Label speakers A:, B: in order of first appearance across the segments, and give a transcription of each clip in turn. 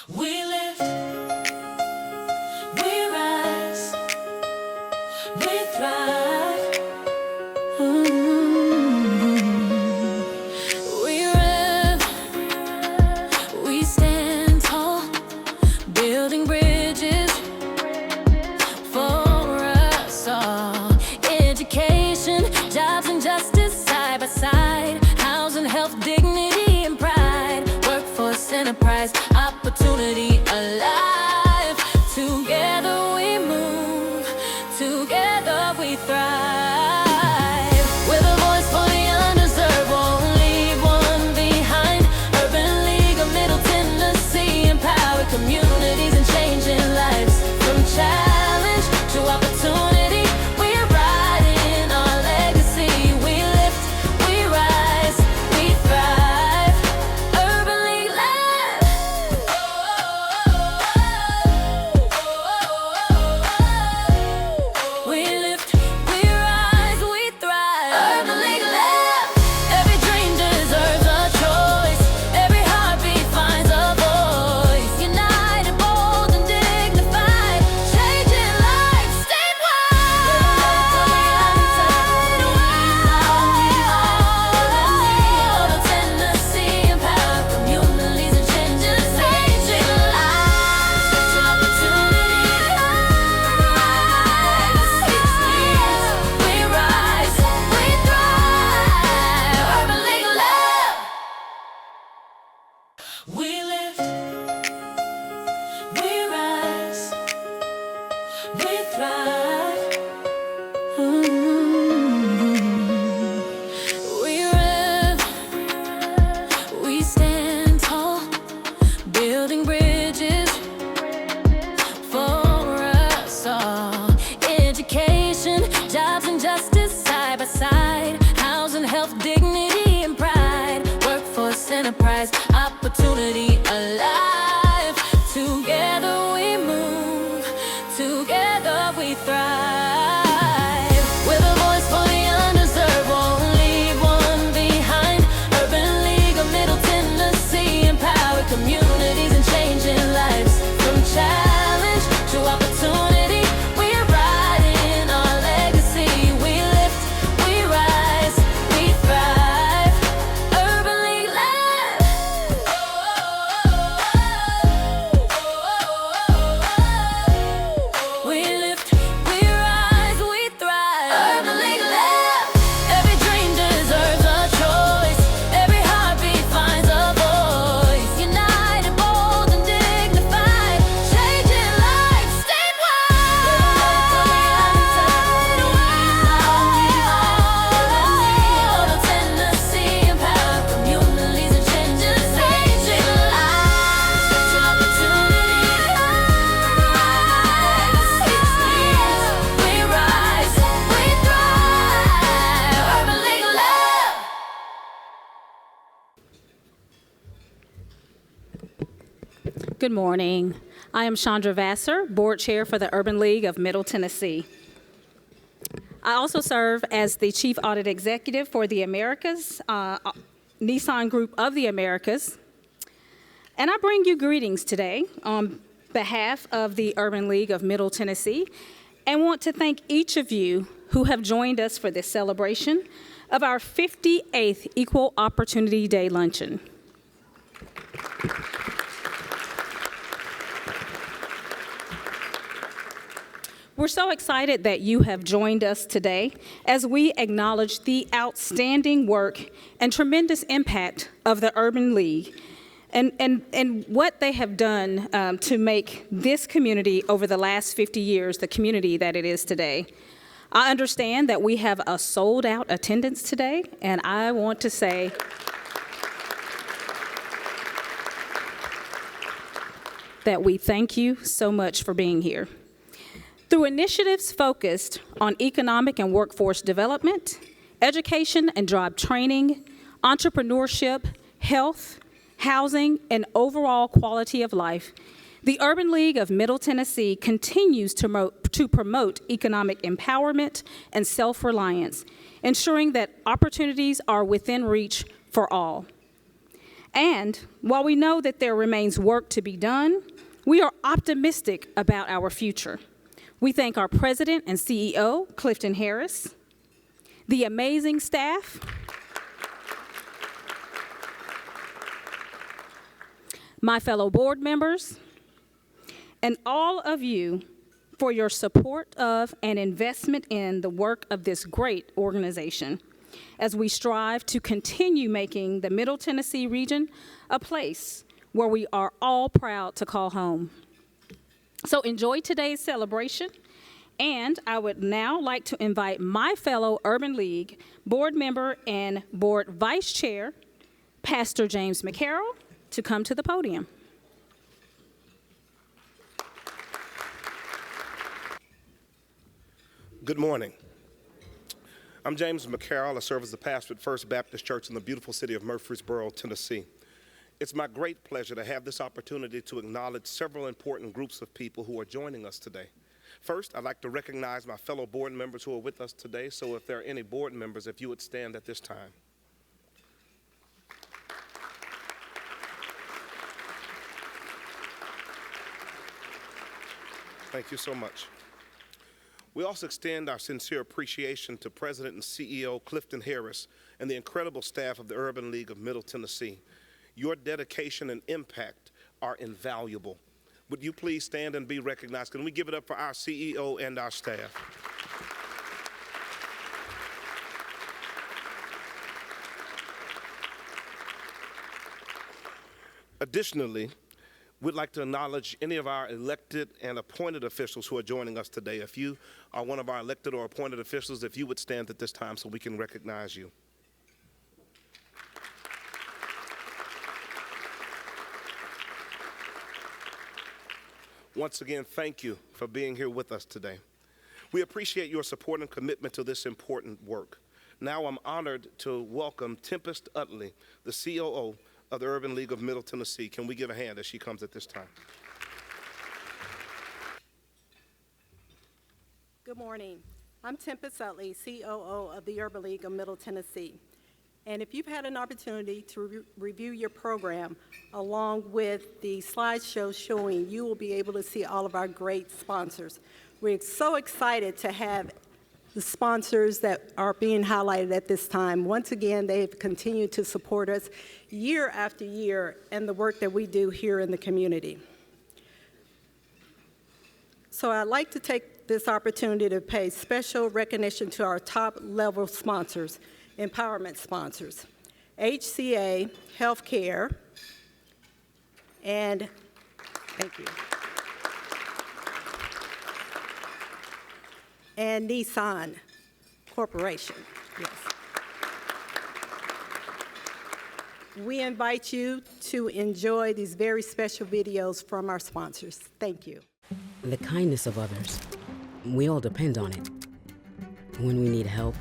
A: We lift, we rise, we thrive. We rev, we stand tall, building bridges for us all. Education, jobs and justice side by side. Housing, health, dignity and pride. Workforce, enterprise, opportunity alive. Together we move, together we thrive. We're the voice for the undeserved, won't leave one behind. Urban League of Middle Tennessee, empower communities and changing lives. From challenge to opportunity, we're writing our legacy. We lift, we rise, we thrive. Urban League Live. We lift, we rise, we thrive. Urban League Live. Every dream deserves a choice. Every heartbeat finds a voice. United, bold and dignified, changing lives statewide. Tennessee, empower communities and changing lives. We rise, we thrive. Urban League Love. We lift, we rise, we thrive. We rev, we stand tall, building bridges for us all. Education, jobs and justice side by side. Housing, health, dignity and pride. Workforce, enterprise, opportunity alive. Together we move, together we thrive. We're the voice for the undeserved, won't leave one behind. Urban League of Middle Tennessee, empower communities and changing lives. From challenge to opportunity, we're writing our legacy. We lift, we rise, we thrive. Urban League Live. We lift, we rise, we thrive. Urban League Live. Every dream deserves a choice. Every heartbeat finds a voice. United, bold and dignified, changing lives statewide. Tennessee, empower communities and changing lives. We rise, we thrive. Urban League Love.
B: Good morning. I am Chandra Vassar, Board Chair for the Urban League of Middle Tennessee. I also serve as the Chief Audit Executive for the Americas, Nissan Group of the Americas. And I bring you greetings today on behalf of the Urban League of Middle Tennessee and want to thank each of you who have joined us for this celebration of our 58th Equal Opportunity Day Luncheon. We're so excited that you have joined us today as we acknowledge the outstanding work and tremendous impact of the Urban League and what they have done to make this community over the last 50 years the community that it is today. I understand that we have a sold-out attendance today, and I want to say that we thank you so much for being here. Through initiatives focused on economic and workforce development, education and job training, entrepreneurship, health, housing, and overall quality of life, the Urban League of Middle Tennessee continues to promote economic empowerment and self-reliance, ensuring that opportunities are within reach for all. And while we know that there remains work to be done, we are optimistic about our future. We thank our President and CEO, Clifton Harris, the amazing staff, my fellow board members, and all of you for your support of and investment in the work of this great organization as we strive to continue making the Middle Tennessee region a place where we are all proud to call home. So enjoy today's celebration, and I would now like to invite my fellow Urban League board member and board vice chair, Pastor James McCarroll, to come to the podium.
C: Good morning. I'm James McCarroll. I serve as the pastor at First Baptist Church in the beautiful city of Murfreesboro, Tennessee. It's my great pleasure to have this opportunity to acknowledge several important groups of people who are joining us today. First, I'd like to recognize my fellow board members who are with us today, so if there are any board members, if you would stand at this time. Thank you so much. We also extend our sincere appreciation to President and CEO Clifton Harris and the incredible staff of the Urban League of Middle Tennessee. Your dedication and impact are invaluable. Would you please stand and be recognized? Can we give it up for our CEO and our staff? Additionally, we'd like to acknowledge any of our elected and appointed officials who are joining us today. If you are one of our elected or appointed officials, if you would stand at this time so we can recognize you. Once again, thank you for being here with us today. We appreciate your support and commitment to this important work. Now I'm honored to welcome Tempest Utley, the COO of the Urban League of Middle Tennessee. Can we give a hand as she comes at this time?
D: Good morning. I'm Tempest Utley, COO of the Urban League of Middle Tennessee. And if you've had an opportunity to review your program along with the slideshow showing, you will be able to see all of our great sponsors. We're so excited to have the sponsors that are being highlighted at this time. Once again, they have continued to support us year after year and the work that we do here in the community. So I'd like to take this opportunity to pay special recognition to our top-level sponsors, empowerment sponsors, HCA Healthcare, and thank you, and Nissan Corporation. Yes. We invite you to enjoy these very special videos from our sponsors. Thank you.
E: The kindness of others. We all depend on it. When we need help,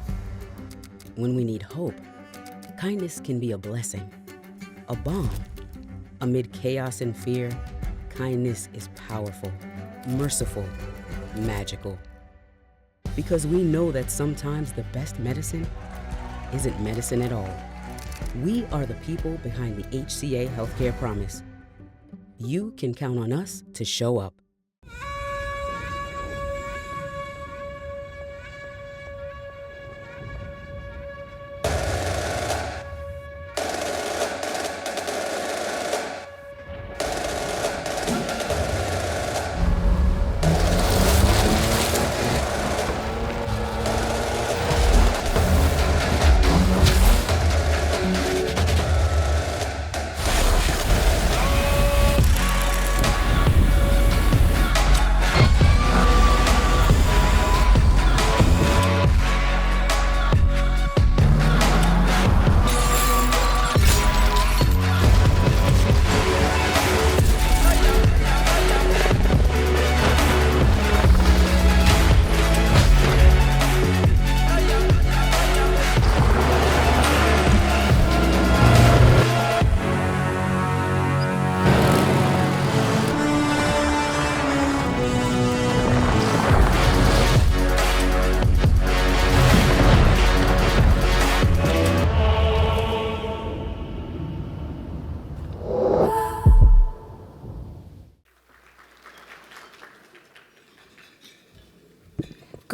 E: when we need hope, kindness can be a blessing, a balm. Amid chaos and fear, kindness is powerful, merciful, magical. Because we know that sometimes the best medicine isn't medicine at all. We are the people behind the HCA Healthcare Promise. You can count on us to show up.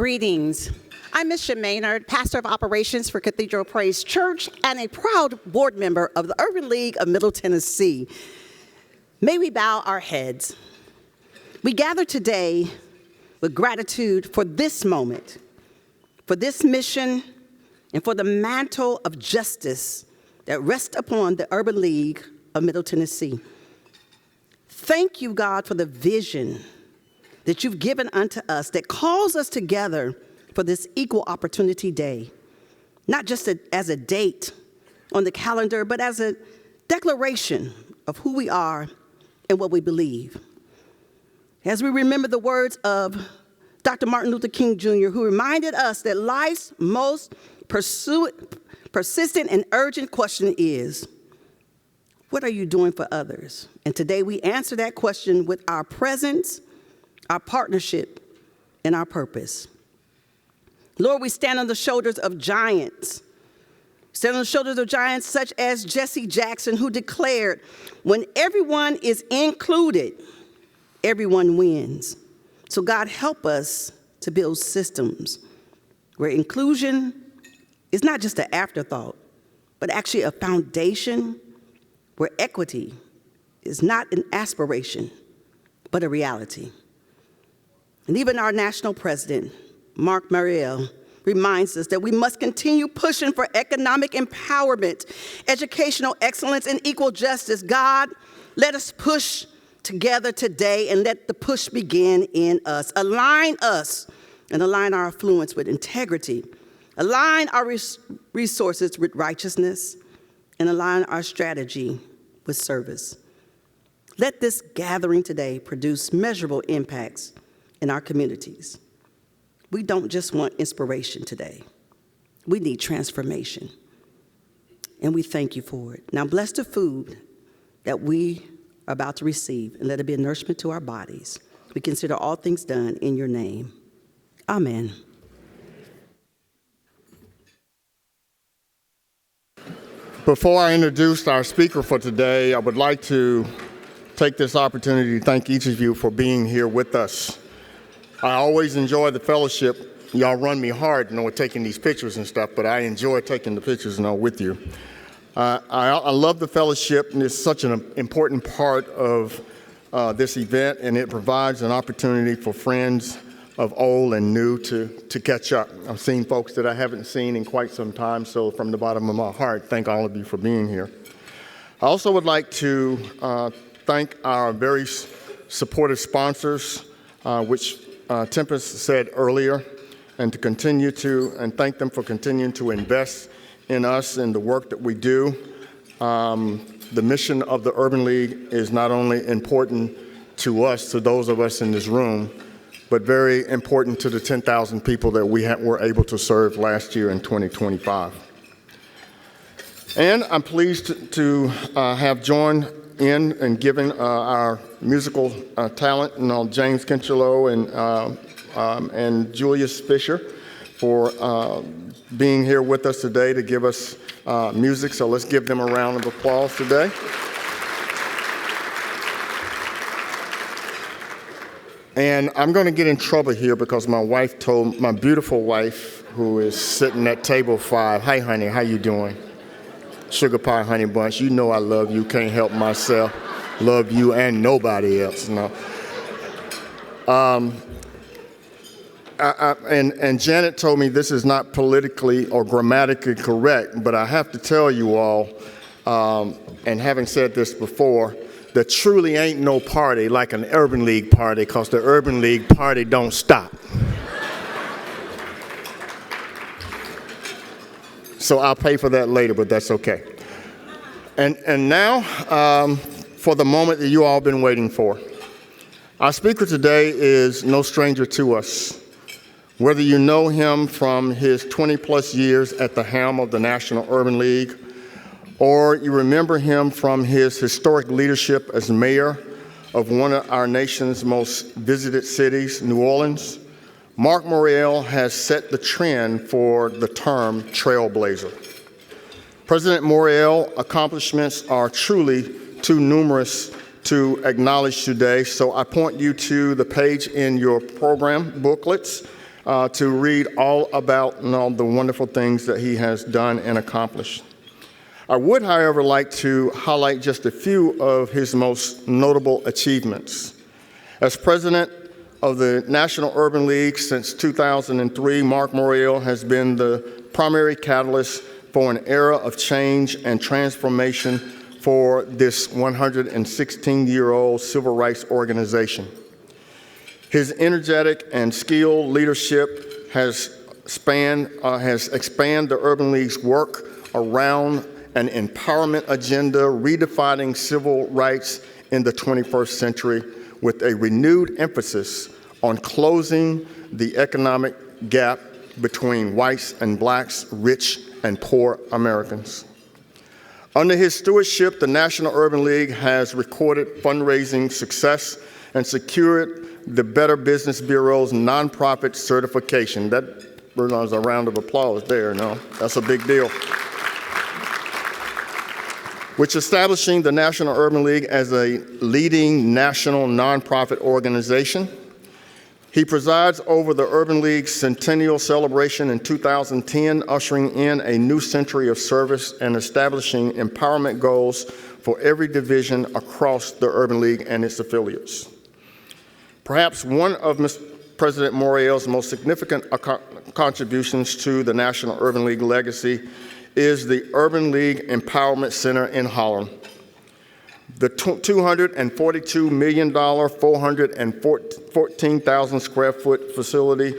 F: Greetings. I'm Ms. Maynard, Pastor of Operations for Cathedral Praise Church and a proud board member of the Urban League of Middle Tennessee. May we bow our heads. We gather today with gratitude for this moment, for this mission, and for the mantle of justice that rests upon the Urban League of Middle Tennessee. Thank you, God, for the vision that you've given unto us that calls us together for this Equal Opportunity Day, not just as a date on the calendar, but as a declaration of who we are and what we believe. As we remember the words of Dr. Martin Luther King Jr., who reminded us that life's most persistent and urgent question is, what are you doing for others? And today we answer that question with our presence, our partnership, and our purpose. Lord, we stand on the shoulders of giants. Stand on the shoulders of giants such as Jesse Jackson, who declared, when everyone is included, everyone wins. So God, help us to build systems where inclusion is not just an afterthought, but actually a foundation, where equity is not an aspiration, but a reality. And even our national president, Mark Morial, reminds us that we must continue pushing for economic empowerment, educational excellence, and equal justice. God, let us push together today and let the push begin in us. Align us and align our affluence with integrity. Align our resources with righteousness and align our strategy with service. Let this gathering today produce measurable impacts in our communities. We don't just want inspiration today. We need transformation. And we thank you for it. Now bless the food that we are about to receive and let it be a nourishment to our bodies. We consider all things done in your name. Amen.
G: Before I introduce our speaker for today, I would like to take this opportunity to thank each of you for being here with us. I always enjoy the fellowship. Y'all run me hard, taking these pictures and stuff, but I enjoy taking the pictures with you. I love the fellowship, and it's such an important part of this event, and it provides an opportunity for friends of old and new to catch up. I've seen folks that I haven't seen in quite some time, so from the bottom of my heart, thank all of you for being here. I also would like to thank our very supportive sponsors, which Tempest said earlier, and thank them for continuing to invest in us and the work that we do. The mission of the Urban League is not only important to us, to those of us in this room, but very important to the 10,000 people that we were able to serve last year in 2025. And I'm pleased to have joined in and giving our musical talent, James Kinchelow and Julius Fisher for being here with us today to give us music. So let's give them a round of applause today. And I'm going to get in trouble here because my beautiful wife, who is sitting at table 5, hi honey, how you doing? Sugar pie, honey bunch, you know I love you, can't help myself. Love you and nobody else. No. And Janet told me this is not politically or grammatically correct, but I have to tell you all, and having said this before, there truly ain't no party like an Urban League party, because the Urban League party don't stop. So I'll pay for that later, but that's okay. And now, for the moment that you all been waiting for. Our speaker today is no stranger to us. Whether you know him from his 20-plus years at the helm of the National Urban League, or you remember him from his historic leadership as mayor of one of our nation's most visited cities, New Orleans, Mark Morial has set the trend for the term trailblazer. President Morial's accomplishments are truly too numerous to acknowledge today, so I point you to the page in your program booklets to read all about all the wonderful things that he has done and accomplished. I would, however, like to highlight just a few of his most notable achievements. As president of the National Urban League since 2003, Mark Morial has been the primary catalyst for an era of change and transformation for this 116-year-old civil rights organization. His energetic and skilled leadership has expanded the Urban League's work around an empowerment agenda redefining civil rights in the 21st century with a renewed emphasis on closing the economic gap between whites and blacks, rich and poor Americans. Under his stewardship, the National Urban League has recorded fundraising success and secured the Better Business Bureau's nonprofit certification. That deserves a round of applause there, no? That's a big deal. Which establishing the National Urban League as a leading national nonprofit organization. He presides over the Urban League's centennial celebration in 2010, ushering in a new century of service and establishing empowerment goals for every division across the Urban League and its affiliates. Perhaps one of Mr. President Morial's most significant contributions to the National Urban League legacy is the Urban League Empowerment Center in Harlem. The $242 million, 414,000 square foot facility,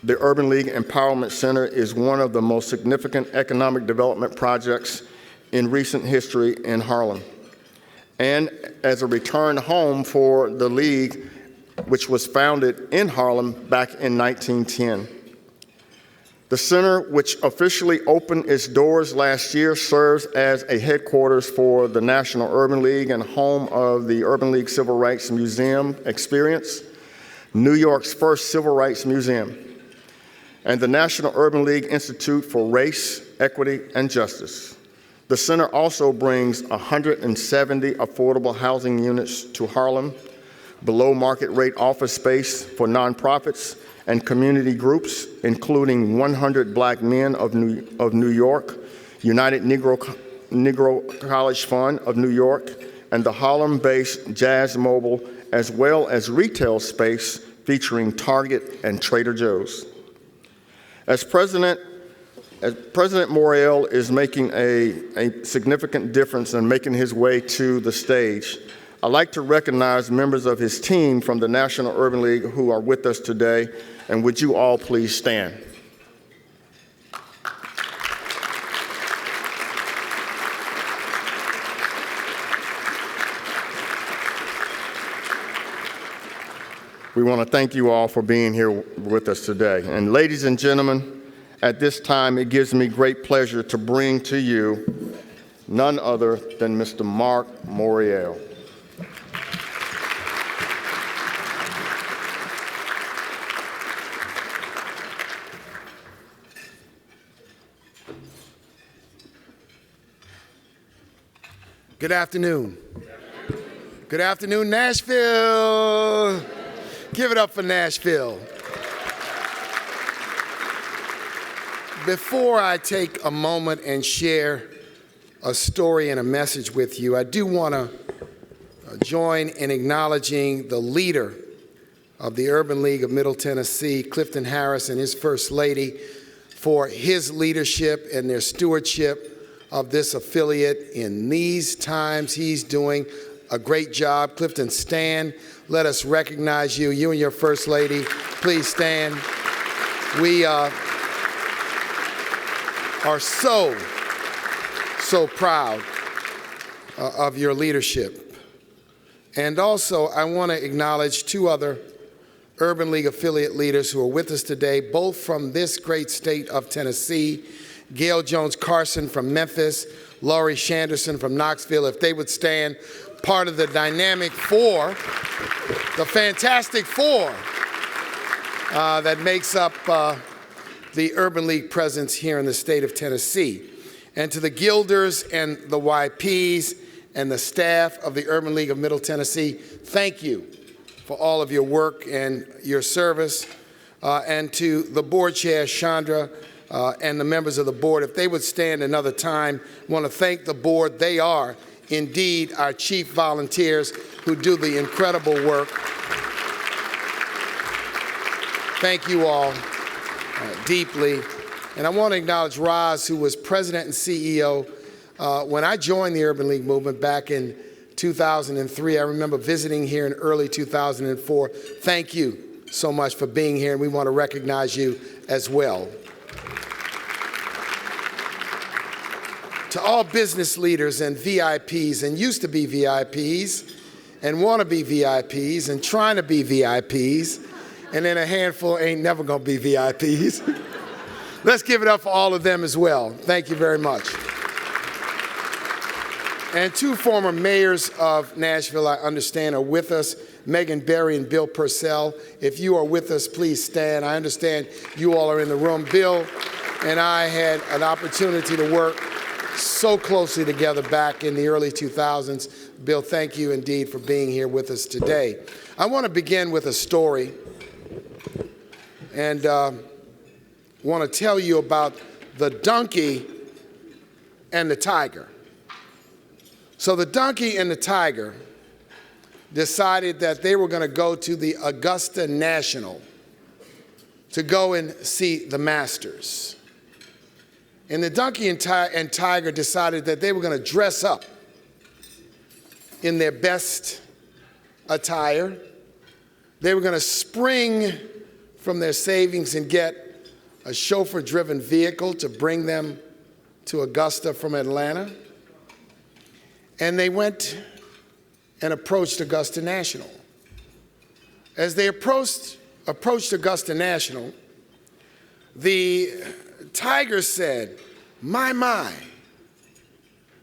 G: the Urban League Empowerment Center, is one of the most significant economic development projects in recent history in Harlem. And as a return home for the League, which was founded in Harlem back in 1910. The center, which officially opened its doors last year, serves as a headquarters for the National Urban League and home of the Urban League Civil Rights Museum Experience, New York's first civil rights museum, and the National Urban League Institute for Race, Equity, and Justice. The center also brings 170 affordable housing units to Harlem, below market rate office space for nonprofits and community groups, including 100 Black Men of New York, United Negro College Fund of New York, and the Harlem-based Jazz Mobile, as well as retail space featuring Target and Trader Joe's. As President Morial is making a significant difference and making his way to the stage, I'd like to recognize members of his team from the National Urban League who are with us today, and would you all please stand? We want to thank you all for being here with us today. And ladies and gentlemen, at this time, it gives me great pleasure to bring to you none other than Mr. Mark Morial.
H: Good afternoon. Good afternoon, Nashville. Give it up for Nashville. Before I take a moment and share a story and a message with you, I do want to join in acknowledging the leader of the Urban League of Middle Tennessee, Clifton Harris, and his First Lady for his leadership and their stewardship of this affiliate in these times. He's doing a great job. Clifton, stand. Let us recognize you. You and your First Lady, please stand. We are so proud of your leadership. And also, I want to acknowledge two other Urban League affiliate leaders who are with us today, both from this great state of Tennessee. Gail Jones Carson from Memphis, Laurie Shanderson from Knoxville. If they would stand, part of the dynamic four, the fantastic four that makes up the Urban League presence here in the state of Tennessee. And to the Guilders and the YPs and the staff of the Urban League of Middle Tennessee, thank you for all of your work and your service. and to the board chair, Chandra, and the members of the board, if they would stand another time. I want to thank the board. They are indeed our chief volunteers who do the incredible work. Thank you all deeply. And I want to acknowledge Roz, who was president and CEO. When I joined the Urban League movement back in 2003, I remember visiting here in early 2004. Thank you so much for being here, and we want to recognize you as well. To all business leaders and VIPs, and used to be VIPs, and want to be VIPs, and trying to be VIPs, and then a handful ain't never going to be VIPs. Let's give it up for all of them as well. Thank you very much. And two former mayors of Nashville, I understand, are with us, Megan Berry and Bill Purcell. If you are with us, please stand. I understand you all are in the room. Bill and I had an opportunity to work so closely together back in the early 2000s. Bill, thank you indeed for being here with us today. I want to begin with a story, and want to tell you about the donkey and the tiger. So the donkey and the tiger decided that they were going to go to the Augusta National to go and see the Masters. And the donkey and tiger decided that they were going to dress up in their best attire. They were going to spring from their savings and get a chauffeur-driven vehicle to bring them to Augusta from Atlanta. And they went and approached Augusta National. As they approached Augusta National, the tiger said, my,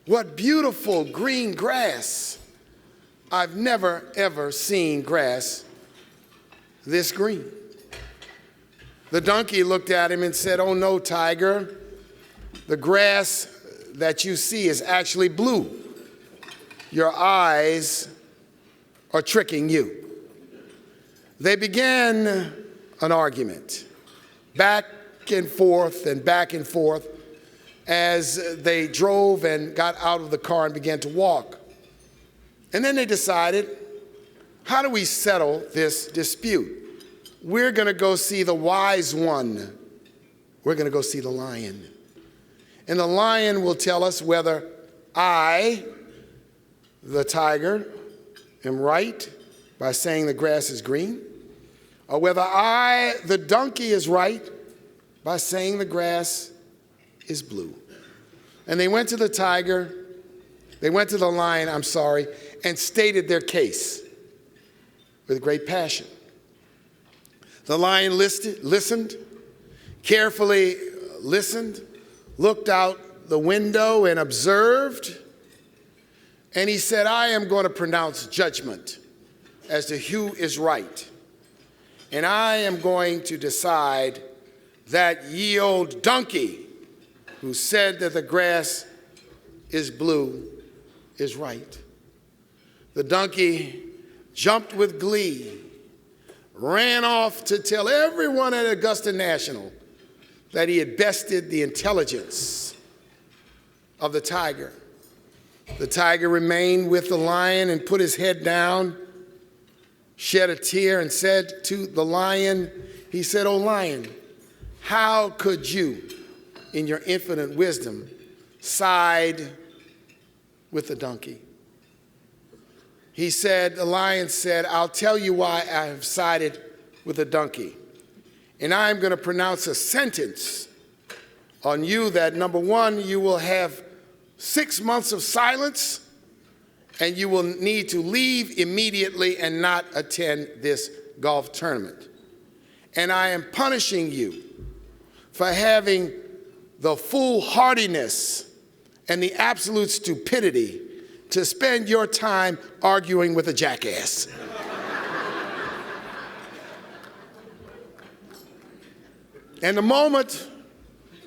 H: what beautiful green grass. I've never, ever seen grass this green. The donkey looked at him and said, oh no, tiger, the grass that you see is actually blue. Your eyes are tricking you. They began an argument, back and forth and back and forth, as they drove and got out of the car and began to walk. And then they decided, how do we settle this dispute? We're going to go see the wise one. We're going to go see the lion. And the lion will tell us whether I, the tiger, am right by saying the grass is green, or whether I, the donkey, is right by saying the grass is blue. And they went to the tiger, they went to the lion, and stated their case with great passion. The lion listened, carefully listened, looked out the window and observed, and he said, I am going to pronounce judgment as to who is right. And I am going to decide that ye old donkey who said that the grass is blue is right. The donkey jumped with glee, ran off to tell everyone at Augusta National that he had bested the intelligence of the tiger. The tiger remained with the lion and put his head down, shed a tear, and said to the lion, he said, "O lion, how could you, in your infinite wisdom, side with the donkey?" He said, the lion said, "I'll tell you why I have sided with the donkey. And I am going to pronounce a sentence on you that, number one, you will have 6 months of silence, and you will need to leave immediately and not attend this golf tournament. And I am punishing you for having the foolhardiness and the absolute stupidity to spend your time arguing with a jackass." And the moment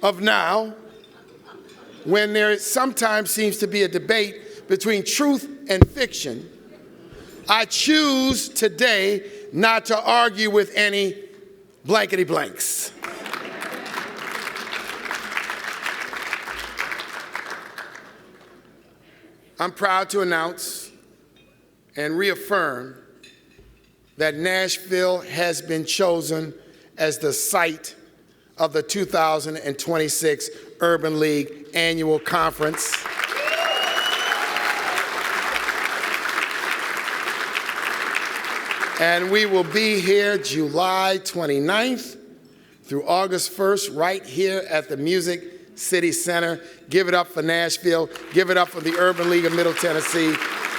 H: of now, when there sometimes seems to be a debate between truth and fiction, I choose today not to argue with any blankety blanks. I'm proud to announce and reaffirm that Nashville has been chosen as the site of the 2026 Urban League Annual Conference. And we will be here July 29th through August 1st, right here at the Music City Center. Give it up for Nashville. Give it up for the Urban League of Middle Tennessee.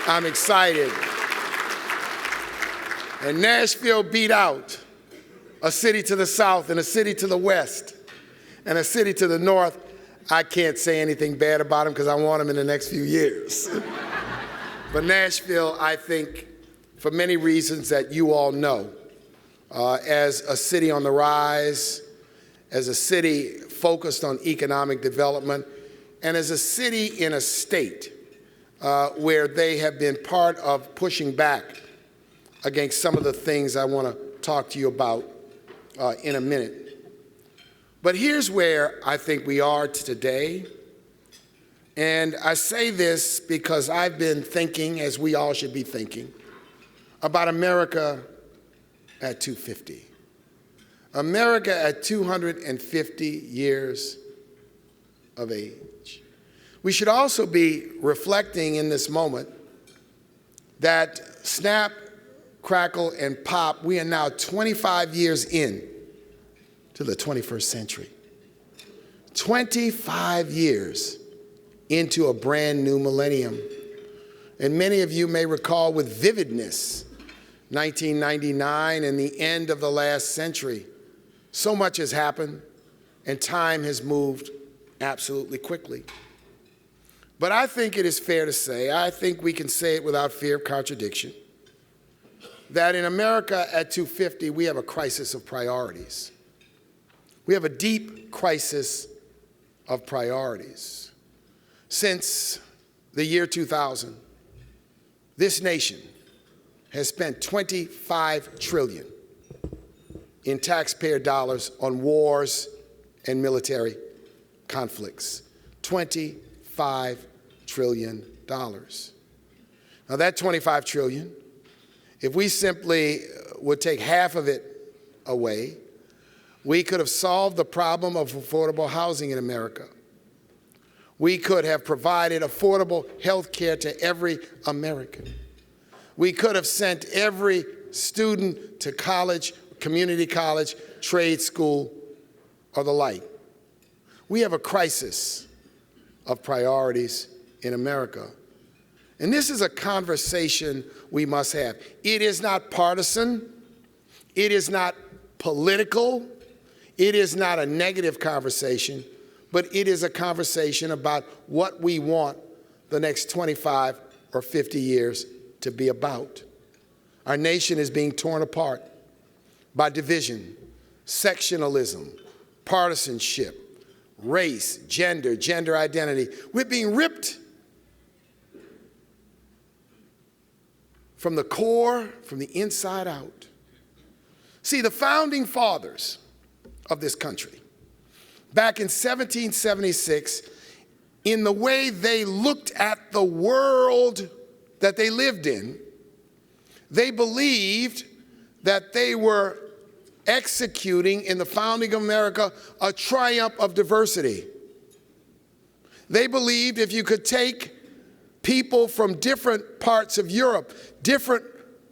H: I'm excited. And Nashville beat out a city to the south and a city to the west and a city to the north. I can't say anything bad about them because I want them in the next few years. But Nashville, I think, for many reasons that you all know, as a city on the rise, as a city focused on economic development, and as a city in a state where they have been part of pushing back against some of the things I want to talk to you about in a minute. But here's where I think we are today. And I say this because I've been thinking, as we all should be thinking, about America at 250. America at 250 years of age. We should also be reflecting in this moment that snap, crackle, and pop, we are now 25 years in to the 21st century. 25 years into a brand new millennium. And many of you may recall with vividness 1999 and the end of the last century. So much has happened, and time has moved absolutely quickly. But I think it is fair to say, I think we can say it without fear of contradiction, that in America at 250, we have a crisis of priorities. We have a deep crisis of priorities. Since the year 2000, this nation has spent $25 trillion in taxpayer dollars on wars and military conflicts. $25 trillion. Now that $25 trillion, if we simply would take half of it away, we could have solved the problem of affordable housing in America. We could have provided affordable health care to every American. We could have sent every student to college, community college, trade school, or the like. We have a crisis of priorities in America. And this is a conversation we must have. It is not partisan. It is not political. It is not a negative conversation, but it is a conversation about what we want the next 25 or 50 years to be about. Our nation is being torn apart by division, sectionalism, partisanship, race, gender identity. We're being ripped from the core, from the inside out. See, the founding fathers of this country, back in 1776, in the way they looked at the world that they lived in, they believed that they were executing in the founding of America a triumph of diversity. They believed if you could take people from different parts of Europe, different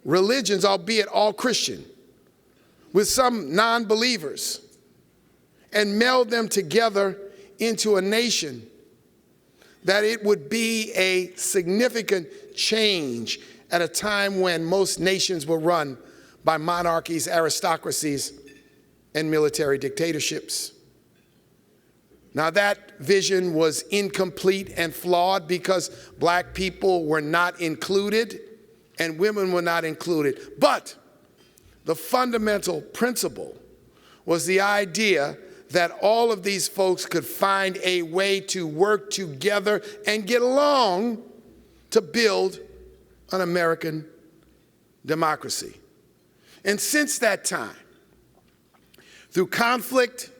H: religions, albeit all Christian, with some non-believers, and meld them together into a nation, that it would be a significant change at a time when most nations were run by monarchies, aristocracies, and military dictatorships. Now that vision was incomplete and flawed because black people were not included and women were not included. But the fundamental principle was the idea that all of these folks could find a way to work together and get along to build an American democracy. And since that time, through conflict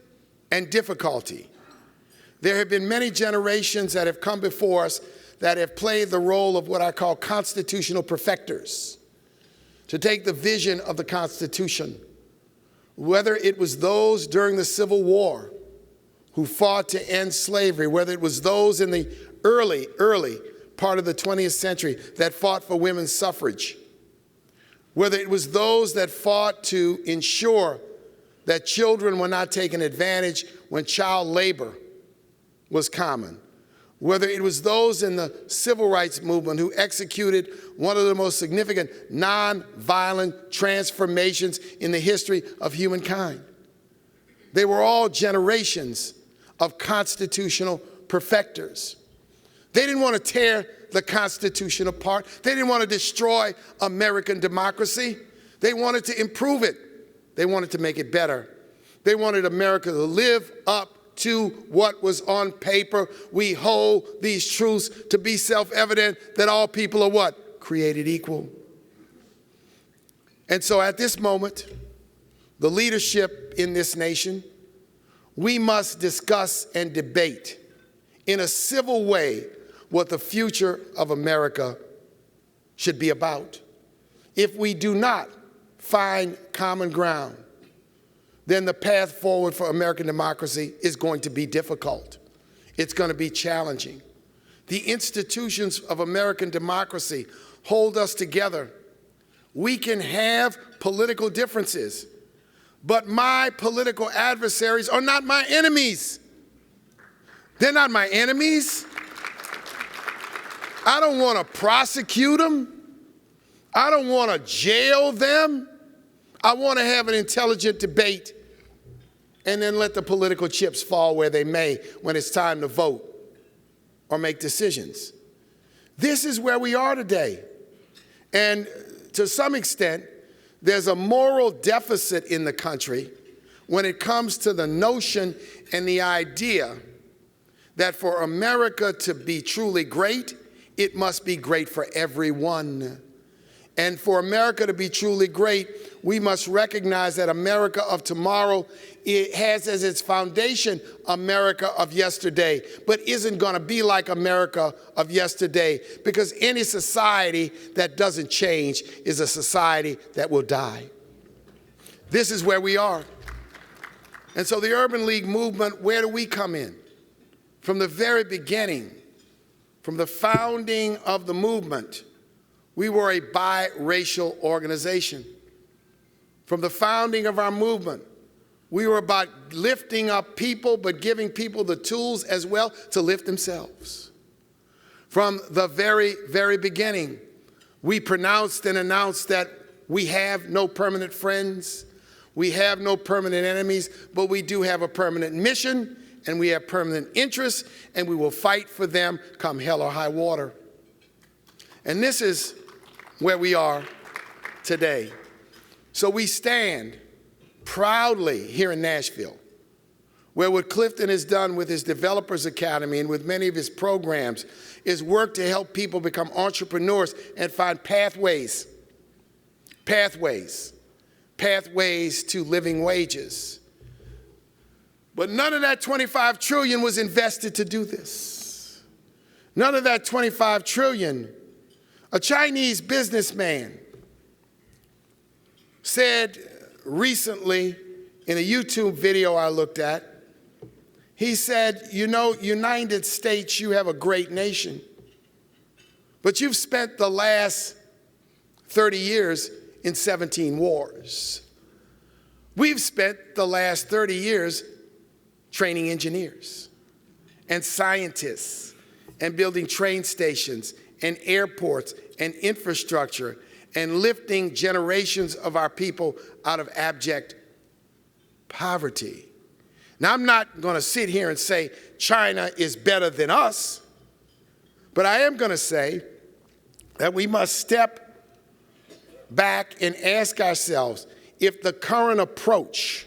H: and difficulty. There have been many generations that have come before us that have played the role of what I call constitutional perfecters, to take the vision of the Constitution, whether it was those during the Civil War who fought to end slavery, whether it was those in the early part of the 20th century that fought for women's suffrage, whether it was those that fought to ensure that children were not taken advantage when child labor was common, whether it was those in the civil rights movement who executed one of the most significant nonviolent transformations in the history of humankind. They were all generations of constitutional perfecters. They didn't want to tear the Constitution apart. They didn't want to destroy American democracy. They wanted to improve it. They wanted to make it better. They wanted America to live up to what was on paper. We hold these truths to be self-evident, that all people are what? Created equal. And so at this moment, the leadership in this nation, we must discuss and debate in a civil way what the future of America should be about. If we do not find common ground, then the path forward for American democracy is going to be difficult. It's going to be challenging. The institutions of American democracy hold us together. We can have political differences, but my political adversaries are not my enemies. They're not my enemies. I don't want to prosecute them. I don't want to jail them. I want to have an intelligent debate and then let the political chips fall where they may when it's time to vote or make decisions. This is where we are today. And to some extent, there's a moral deficit in the country when it comes to the notion and the idea that for America to be truly great, it must be great for everyone. And for America to be truly great, we must recognize that America of tomorrow, it has as its foundation America of yesterday, but isn't going to be like America of yesterday, because any society that doesn't change is a society that will die. This is where we are. And so the Urban League movement, where do we come in? From the very beginning, from the founding of the movement, we were a biracial organization. From the founding of our movement, we were about lifting up people, but giving people the tools as well to lift themselves. From the very, very beginning, we pronounced and announced that we have no permanent friends, we have no permanent enemies, but we do have a permanent mission, and we have permanent interests, and we will fight for them come hell or high water. And this is where we are today. So we stand proudly here in Nashville, where what Clifton has done with his Developers Academy and with many of his programs is work to help people become entrepreneurs and find pathways to living wages. But none of that $25 trillion was invested to do this. None of that $25 trillion. A Chinese businessman said recently in a YouTube video I looked at, he said, you know, United States, you have a great nation, but you've spent the last 30 years in 17 wars. We've spent the last 30 years training engineers and scientists and building train stations and airports and infrastructure and lifting generations of our people out of abject poverty. Now, I'm not going to sit here and say China is better than us, but I am going to say that we must step back and ask ourselves if the current approach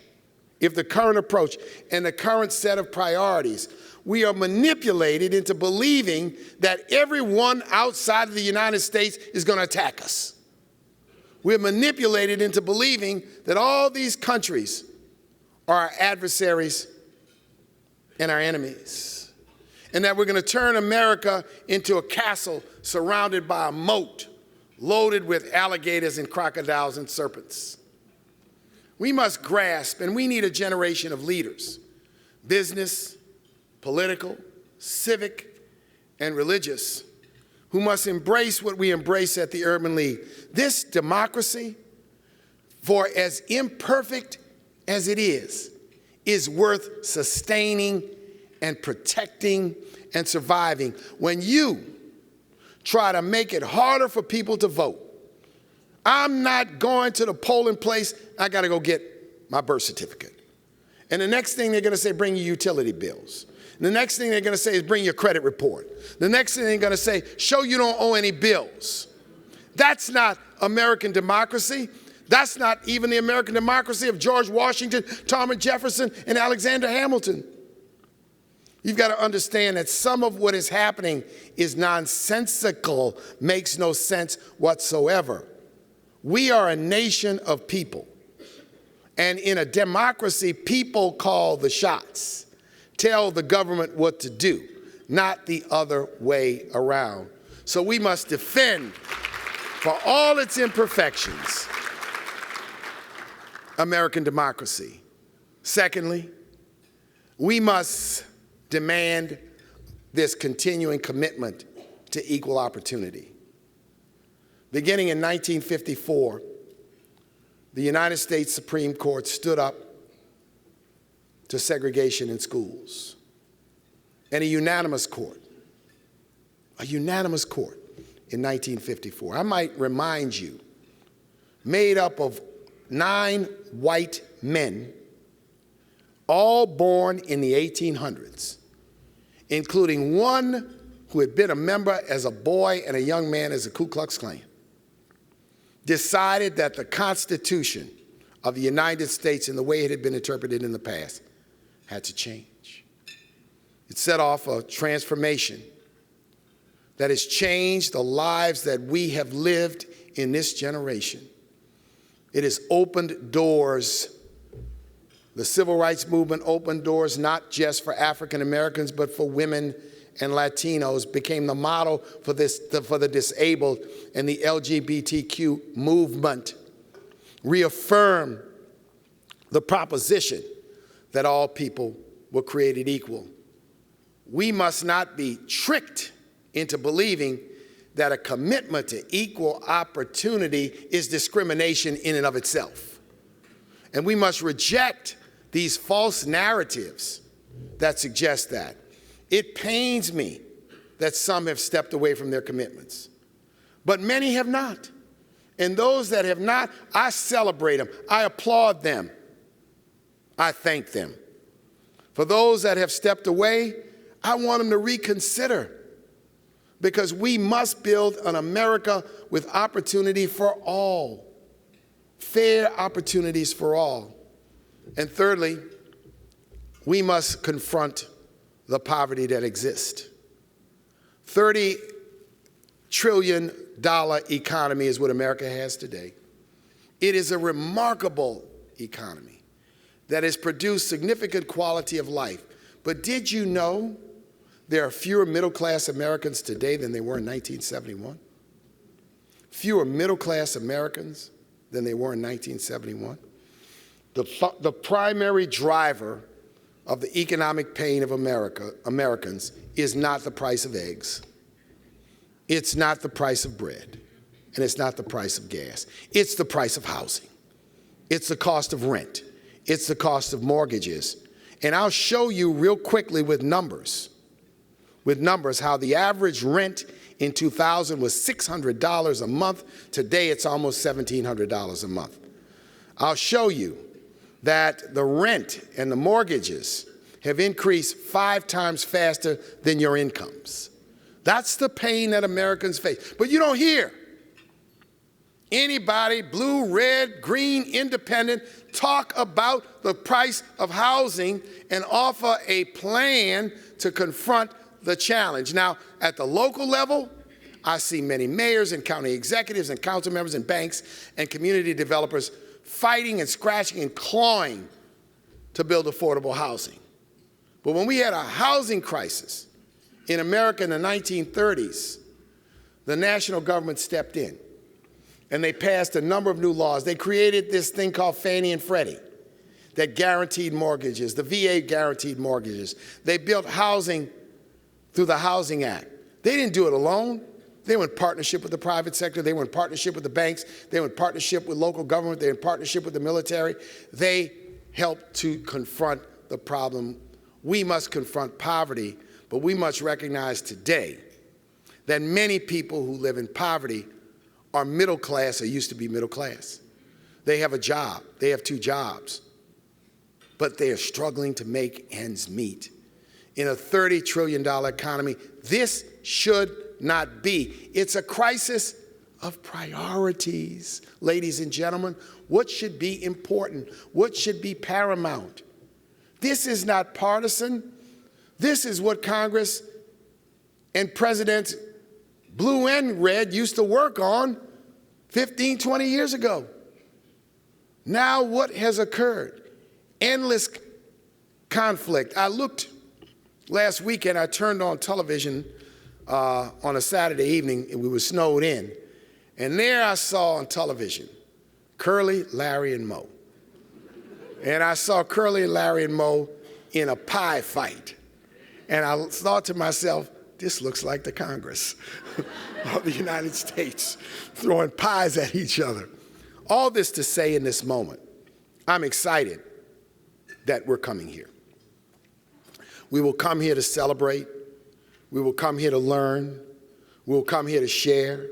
H: and the current set of priorities, we are manipulated into believing that everyone outside of the United States is going to attack us. We're manipulated into believing that all these countries are our adversaries and our enemies, and that we're going to turn America into a castle surrounded by a moat loaded with alligators and crocodiles and serpents. We must grasp, and we need a generation of leaders, business, political, civic, and religious, who must embrace what we embrace at the Urban League. This democracy, for as imperfect as it is worth sustaining and protecting and surviving. When you try to make it harder for people to vote, I'm not going to the polling place, I got to go get my birth certificate. And the next thing they're going to say, bring your utility bills. The next thing they're going to say is bring your credit report. The next thing they're going to say, show you don't owe any bills. That's not American democracy. That's not even the American democracy of George Washington, Thomas Jefferson, and Alexander Hamilton. You've got to understand that some of what is happening is nonsensical, makes no sense whatsoever. We are a nation of people. And in a democracy, people call the shots, tell the government what to do, not the other way around. So we must defend, for all its imperfections, American democracy. Secondly, we must demand this continuing commitment to equal opportunity. Beginning in 1954, the United States Supreme Court stood up to segregation in schools. And a unanimous court in 1954, I might remind you, made up of 9 white men, all born in the 1800s, including one who had been a member as a boy and a young man as the Ku Klux Klan, decided that the Constitution of the United States and the way it had been interpreted in the past had to change. It set off a transformation that has changed the lives that we have lived in this generation. It has opened doors. The civil rights movement opened doors not just for African Americans, but for women and Latinos, became the model for the disabled, and the LGBTQ movement reaffirmed the proposition that all people were created equal. We must not be tricked into believing that a commitment to equal opportunity is discrimination in and of itself. And we must reject these false narratives that suggest that. It pains me that some have stepped away from their commitments, but many have not. And those that have not, I celebrate them. I applaud them. I thank them. For those that have stepped away, I want them to reconsider, because we must build an America with opportunity for all, fair opportunities for all. And thirdly, we must confront the poverty that exists. $30 trillion economy is what America has today. It is a remarkable economy that has produced significant quality of life. But did you know there are fewer middle-class Americans today than there were in 1971? Fewer middle-class Americans than they were in 1971. The primary driver of the economic pain of Americans is not the price of eggs. It's not the price of bread. And it's not the price of gas. It's the price of housing. It's the cost of rent. It's the cost of mortgages. And I'll show you real quickly with numbers how the average rent in 2000 was $600 a month. Today it's almost $1,700 a month. I'll show you that the rent and the mortgages have increased 5 times faster than your incomes. That's the pain that Americans face. But you don't hear anybody, blue, red, green, independent, talk about the price of housing and offer a plan to confront the challenge. Now, at the local level, I see many mayors and county executives and council members and banks and community developers fighting and scratching and clawing to build affordable housing. But when we had a housing crisis in America in the 1930s, the national government stepped in, and they passed a number of new laws. They created this thing called Fannie and Freddie that guaranteed mortgages. The VA guaranteed mortgages. They built housing through the Housing Act. They didn't do it alone. They were in partnership with the private sector. They were in partnership with the banks. They were in partnership with local government. They were in partnership with the military. They helped to confront the problem. We must confront poverty, but we must recognize today that many people who live in poverty are middle class or used to be middle class. They have a job. They have 2 jobs. But they are struggling to make ends meet. In a $30 trillion economy, this should not be. It's a crisis of priorities, ladies and gentlemen. What should be important? What should be paramount? This is not partisan. This is what Congress and Presidents blue and red used to work on 15, 20 years ago. Now what has occurred? Endless conflict. I looked last weekend, I turned on television on a Saturday evening, and we were snowed in. And there I saw on television Curly, Larry, and Moe. And I saw Curly, Larry, and Moe in a pie fight. And I thought to myself, this looks like the Congress of the United States, throwing pies at each other. All this to say in this moment, I'm excited that we're coming here. We will come here to celebrate. We will come here to learn. We'll come here to share.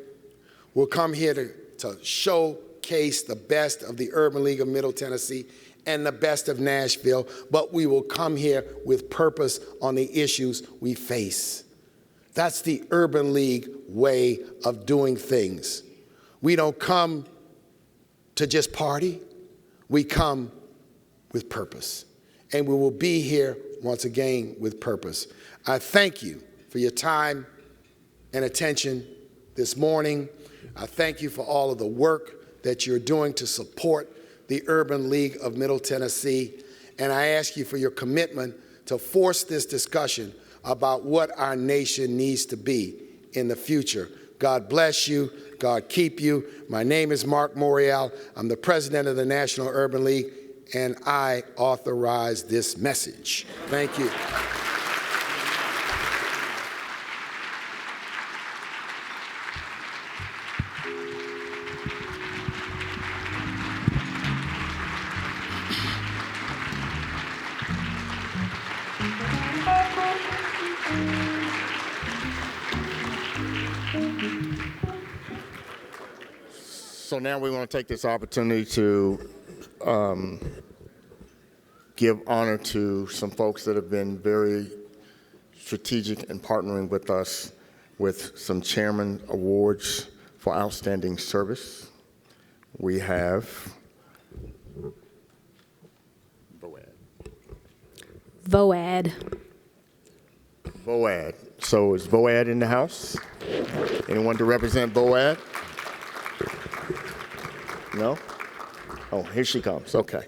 H: We'll come here to showcase the best of the Urban League of Middle Tennessee and the best of Nashville, but we will come here with purpose on the issues we face. That's the Urban League way of doing things. We don't come to just party. We come with purpose. And we will be here once again with purpose. I thank you for your time and attention this morning. I thank you for all of the work that you're doing to support the Urban League of Middle Tennessee. And I ask you for your commitment to force this discussion about what our nation needs to be in the future. God bless you. God keep you. My name is Mark Morial. I'm the president of the National Urban League, and I authorize this message. Thank you.
G: So now we want to take this opportunity to give honor to some folks that have been very strategic in partnering with us with some chairman awards for outstanding service. We have
B: VOAD.
G: VOAD. So is VOAD in the house? Anyone to represent VOAD? No? Oh, here she comes. Okay.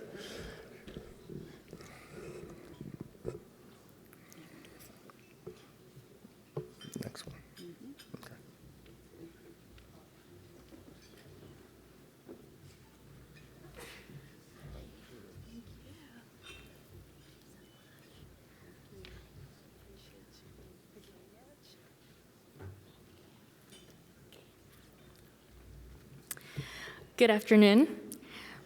G: Next one. Okay.
I: Good afternoon.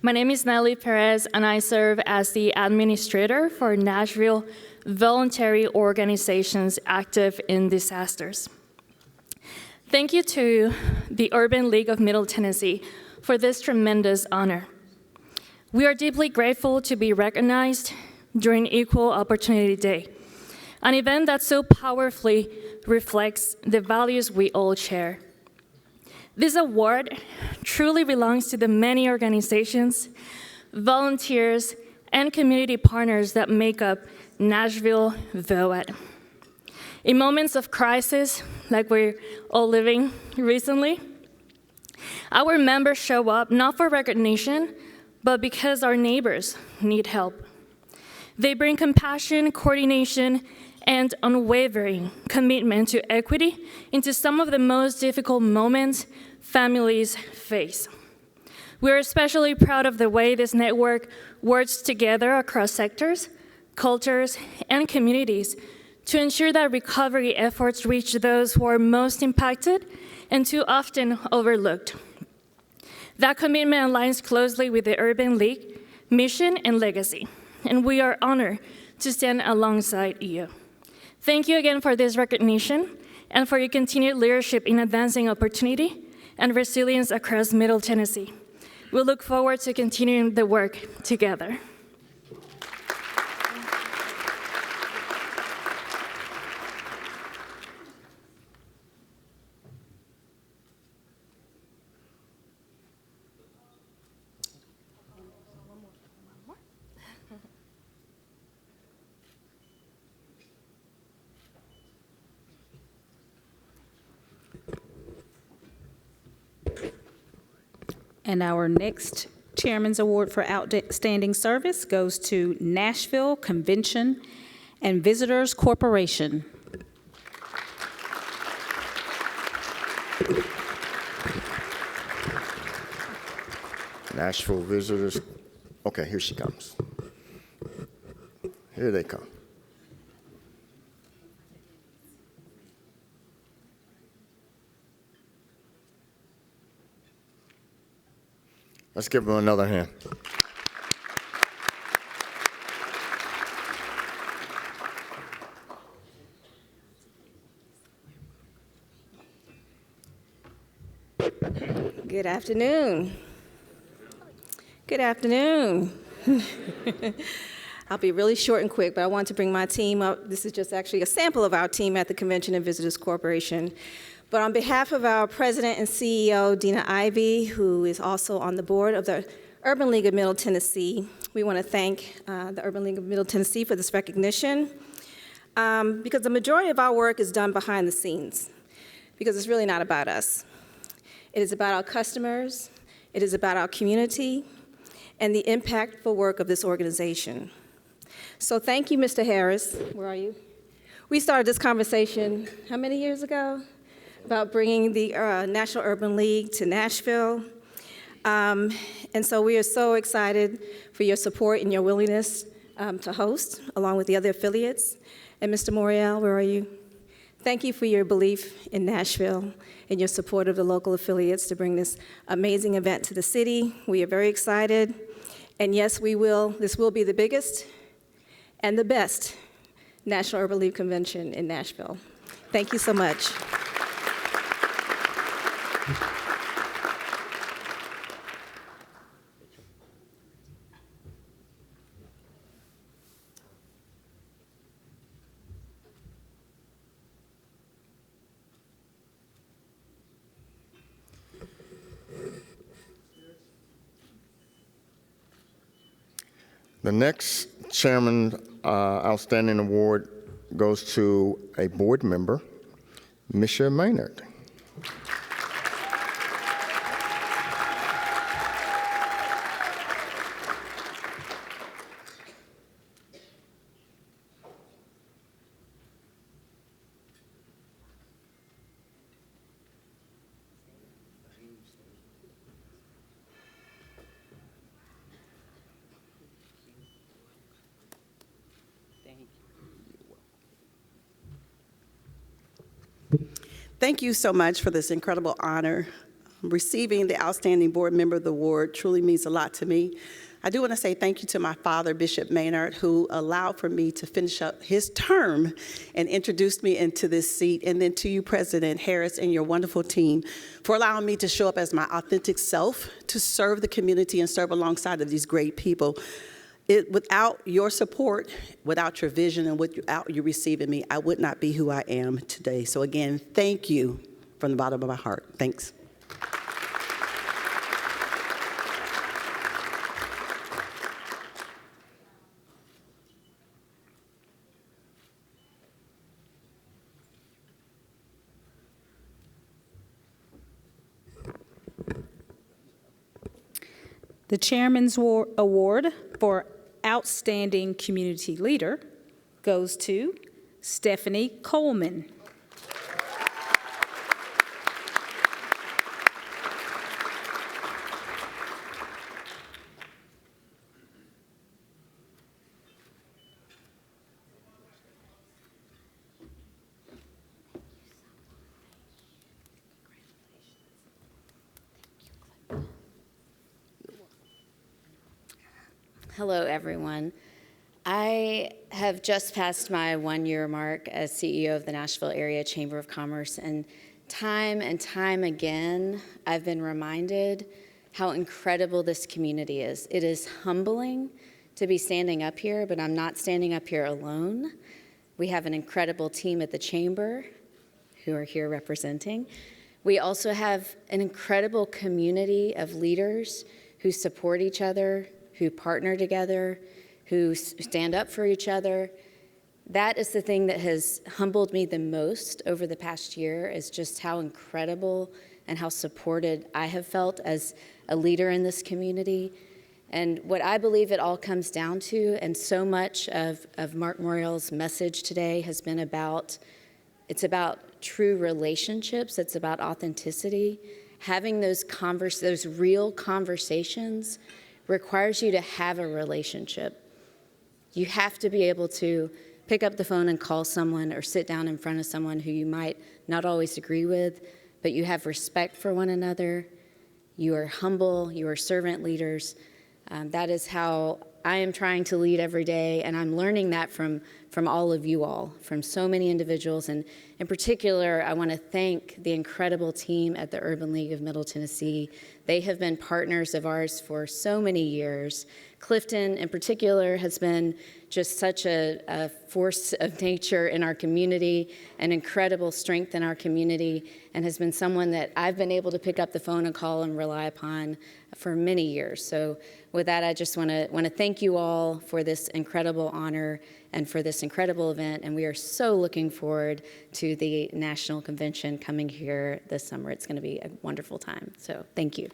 I: My name is Nelly Perez, and I serve as the administrator for Nashville Voluntary Organizations Active in Disasters. Thank you to the Urban League of Middle Tennessee for this tremendous honor. We are deeply grateful to be recognized during Equal Opportunity Day, an event that so powerfully reflects the values we all share. This award truly belongs to the many organizations, volunteers, and community partners that make up Nashville VOAD. In moments of crisis, like we're all living recently, our members show up not for recognition, but because our neighbors need help. They bring compassion, coordination, and unwavering commitment to equity into some of the most difficult moments families face. We're especially proud of the way this network works together across sectors, cultures, and communities to ensure that recovery efforts reach those who are most impacted and too often overlooked. That commitment aligns closely with the Urban League mission and legacy, and we are honored to stand alongside you. Thank you again for this recognition and for your continued leadership in advancing opportunity and resilience across Middle Tennessee. We look forward to continuing the work together.
B: And our next Chairman's Award for Outstanding Service goes to Nashville Convention and Visitors Corporation.
G: Nashville visitors. Okay, here she comes. Here they come. Let's give them another hand.
J: Good afternoon. Good afternoon. I'll be really short and quick, but I want to bring my team up. This is just actually a sample of our team at the Convention and Visitors Corporation. But on behalf of our President and CEO, Dina Ivey, who is also on the board of the Urban League of Middle Tennessee, we want to thank the Urban League of Middle Tennessee for this recognition, because the majority of our work is done behind the scenes, because it's really not about us. It is about our customers, it is about our community, and the impactful work of this organization. So thank you, Mr. Harris. Where are you? We started this conversation how many years ago? About bringing the National Urban League to Nashville. And so we are so excited for your support and your willingness to host, along with the other affiliates. And Mr. Morial, where are you? Thank you for your belief in Nashville and your support of the local affiliates to bring this amazing event to the city. We are very excited. And yes, this will be the biggest and the best National Urban League Convention in Nashville. Thank you so much.
G: The next Chairman Outstanding Award goes to a board member, Misha Maynard.
F: Thank you so much for this incredible honor. Receiving the Outstanding Board Member of the Award truly means a lot to me. I do want to say thank you to my father, Bishop Maynard, who allowed for me to finish up his term and introduced me into this seat, and then to you, President Harris, and your wonderful team for allowing me to show up as my authentic self to serve the community and serve alongside of these great people. Without your support, without your vision, and without you receiving me, I would not be who I am today. So again, thank you from the bottom of my heart. Thanks.
B: The Chairman's Award for Outstanding Community Leader goes to Stephanie Coleman.
K: Hello, everyone. I have just passed my one-year mark as CEO of the Nashville Area Chamber of Commerce, and time again, I've been reminded how incredible this community is. It is humbling to be standing up here, but I'm not standing up here alone. We have an incredible team at the Chamber who are here representing. We also have an incredible community of leaders who support each other, who partner together, who stand up for each other. That is the thing that has humbled me the most over the past year, is just how incredible and how supported I have felt as a leader in this community. And what I believe it all comes down to, and so much of Mark Morial's message today has been about, it's about true relationships, it's about authenticity. Having those real conversations requires you to have a relationship. You have to be able to pick up the phone and call someone or sit down in front of someone who you might not always agree with, but you have respect for one another. You are humble, you are servant leaders. That is how I am trying to lead every day, and I'm learning that from all of you all, from so many individuals. And in particular, I want to thank the incredible team at the Urban League of Middle Tennessee. They have been partners of ours for so many years. Clifton, in particular, has been just such a force of nature in our community, an incredible strength in our community, and has been someone that I've been able to pick up the phone and call and rely upon for many years. So with that, I just want to thank you all for this incredible honor and for this incredible event, and we are so looking forward to the National Convention coming here this summer. It's going to be a wonderful time, so thank you.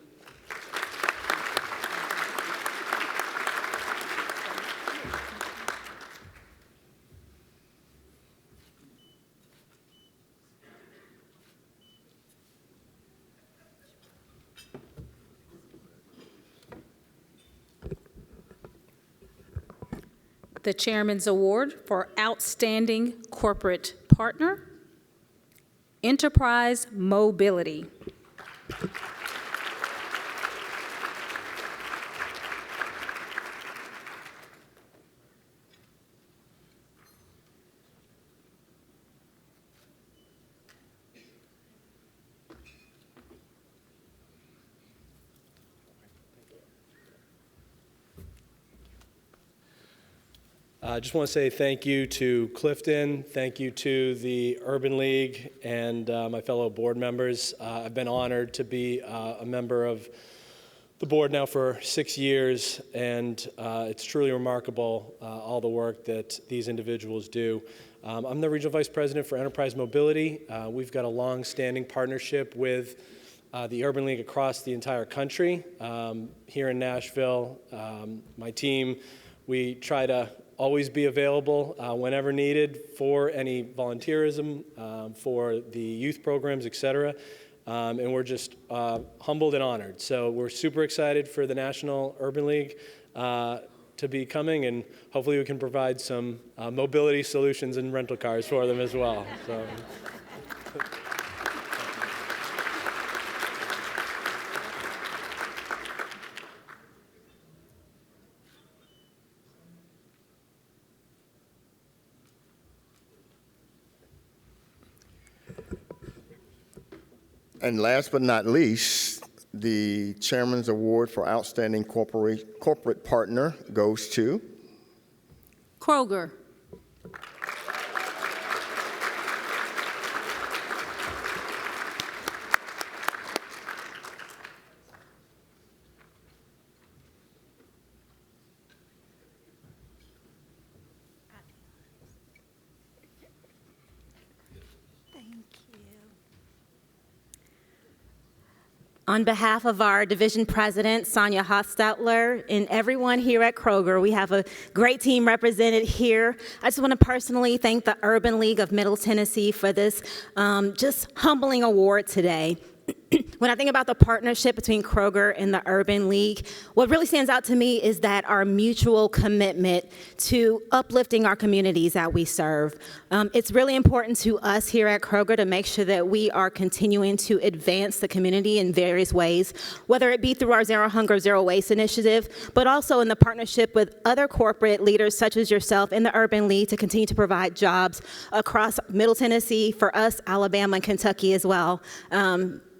B: The Chairman's Award for Outstanding Corporate Partner, Enterprise Mobility.
L: I just want to say thank you to Clifton, thank you to the Urban League and my fellow board members. I've been honored to be a member of the board now for 6 years, and it's truly remarkable all the work that these individuals do. I'm the Regional Vice President for Enterprise Mobility. We've got a long-standing partnership with the Urban League across the entire country. Here in Nashville, my team, we try to always be available whenever needed for any volunteerism, for the youth programs, et cetera. And we're just humbled and honored. So we're super excited for the National Urban League to be coming, and hopefully we can provide some mobility solutions and rental cars for them as well. So.
G: And last but not least, the Chairman's Award for Outstanding Corporate Partner goes to
B: Kroger.
M: On behalf of our division president, Sonia Hostetler, and everyone here at Kroger, we have a great team represented here. I just want to personally thank the Urban League of Middle Tennessee for this just humbling award today. When I think about the partnership between Kroger and the Urban League, what really stands out to me is that our mutual commitment to uplifting our communities that we serve. It's really important to us here at Kroger to make sure that we are continuing to advance the community in various ways, whether it be through our Zero Hunger, Zero Waste initiative, but also in the partnership with other corporate leaders such as yourself in the Urban League to continue to provide jobs across Middle Tennessee, for us, Alabama, and Kentucky as well.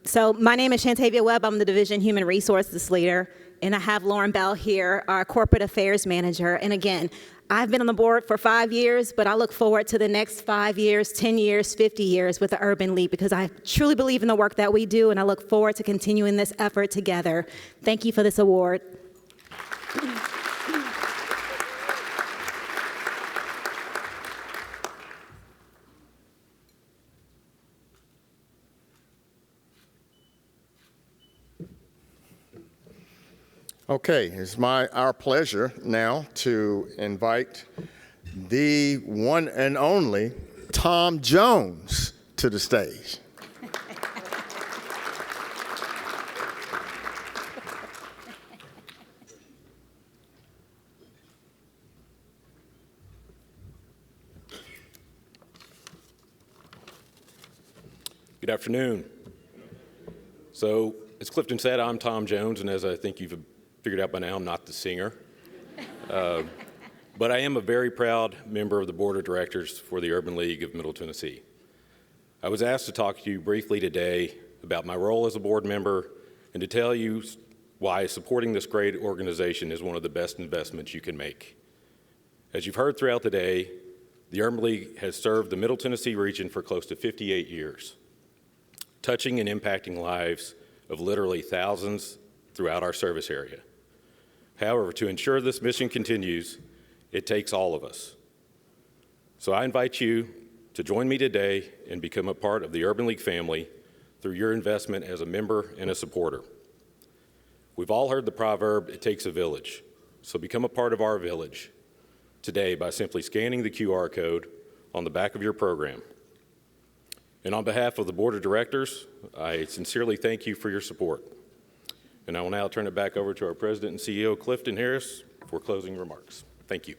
M: So my name is Shantavia Webb. I'm the Division Human Resources Leader, and I have Lauren Bell here, our Corporate Affairs Manager. And again, I've been on the board for 5 years, but I look forward to the next 5 years, 10 years, 50 years with the Urban League because I truly believe in the work that we do, and I look forward to continuing this effort together. Thank you for this award.
G: Okay, it's our pleasure now to invite the one and only Tom Jones to the stage.
N: Good afternoon. So, as Clifton said, I'm Tom Jones, and as I think you've figured out by now, I'm not the singer. But I am a very proud member of the Board of Directors for the Urban League of Middle Tennessee. I was asked to talk to you briefly today about my role as a board member and to tell you why supporting this great organization is one of the best investments you can make. As you've heard throughout the day, the Urban League has served the Middle Tennessee region for close to 58 years, touching and impacting lives of literally thousands throughout our service area. However, to ensure this mission continues, it takes all of us. So I invite you to join me today and become a part of the Urban League family through your investment as a member and a supporter. We've all heard the proverb, it takes a village. So become a part of our village today by simply scanning the QR code on the back of your program. And on behalf of the Board of Directors, I sincerely thank you for your support. And I will now turn it back over to our President and CEO, Clifton Harris, for closing remarks. Thank you.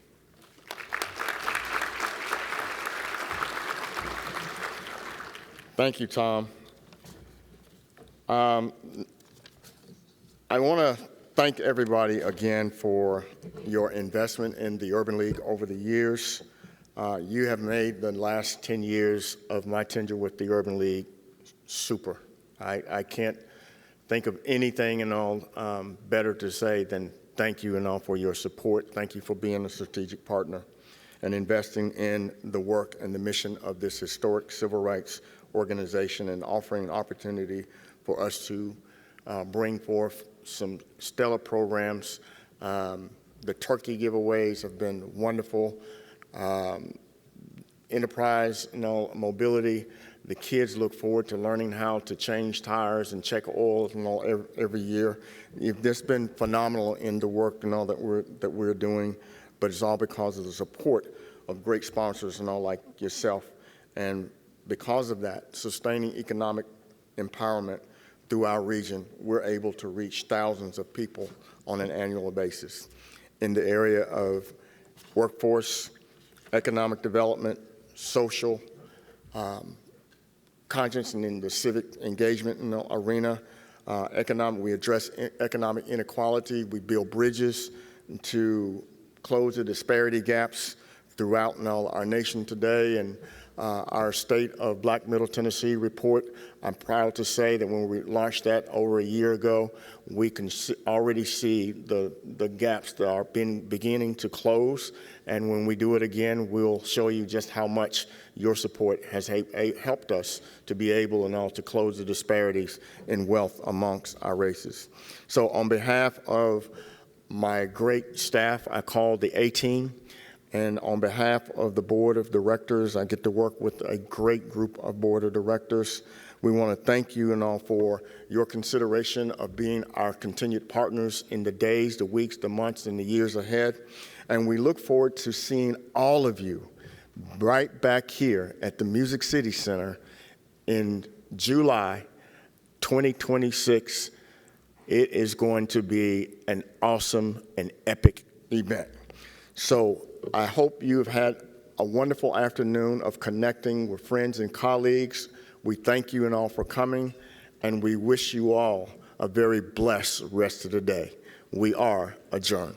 G: Thank you, Tom. I want to thank everybody again for your investment in the Urban League over the years. You have made the last 10 years of my tenure with the Urban League super. I can't think of anything and all better to say than thank you and all for your support. Thank you for being a strategic partner and investing in the work and the mission of this historic civil rights organization and offering an opportunity for us to bring forth some stellar programs. The turkey giveaways have been wonderful. Enterprise, mobility. The kids look forward to learning how to change tires and check oils and all every year. It's been phenomenal in the work and all that we're doing, but it's all because of the support of great sponsors and all like yourself. And because of that, sustaining economic empowerment through our region, we're able to reach thousands of people on an annual basis in the area of workforce, economic development, social, conscience and in the civic engagement arena. We address economic inequality. We build bridges to close the disparity gaps throughout our nation today. And our State of Black Middle Tennessee report, I'm proud to say that when we launched that over a year ago, we can already see the gaps that are beginning to close. And when we do it again, we'll show you just how much your support has helped us to be able and all to close the disparities in wealth amongst our races. So on behalf of my great staff, I call the A-Team. And on behalf of the Board of Directors, I get to work with a great group of Board of Directors. We want to thank you and all for your consideration of being our continued partners in the days, the weeks, the months, and the years ahead. And we look forward to seeing all of you right back here at the Music City Center in July 2026. It is going to be an awesome and epic event. So I hope you've had a wonderful afternoon of connecting with friends and colleagues. We thank you and all for coming, and we wish you all a very blessed rest of the day. We are adjourned.